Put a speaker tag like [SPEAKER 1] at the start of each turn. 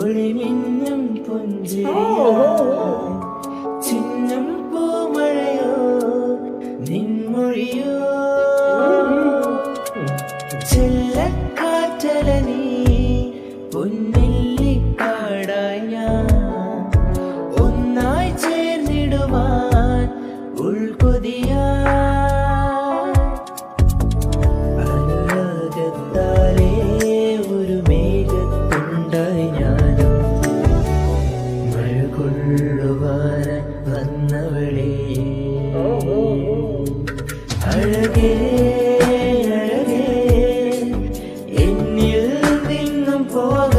[SPEAKER 1] ഒളിമിന്നും പുഞ്ചിരിയോ ചിഹ്നം പൂമഴയോ നിൻമൊഴിയോ ചെല്ലക്കാറ്റല നീ പൊന്നില്ലിക്കാടായി ഞാൻ ഒന്നായി ചേർന്നിടുവാൻ ഉൾക്കൊതിയാ അനുരാഗത്താലേ ഒരു മേഘത്തുണ്ടായി ഞാനും മഴ കൊള്ളുവാൻ വന്നവളേ അഴകേ അഴകേ എന്നിൽ നിന്നും പോക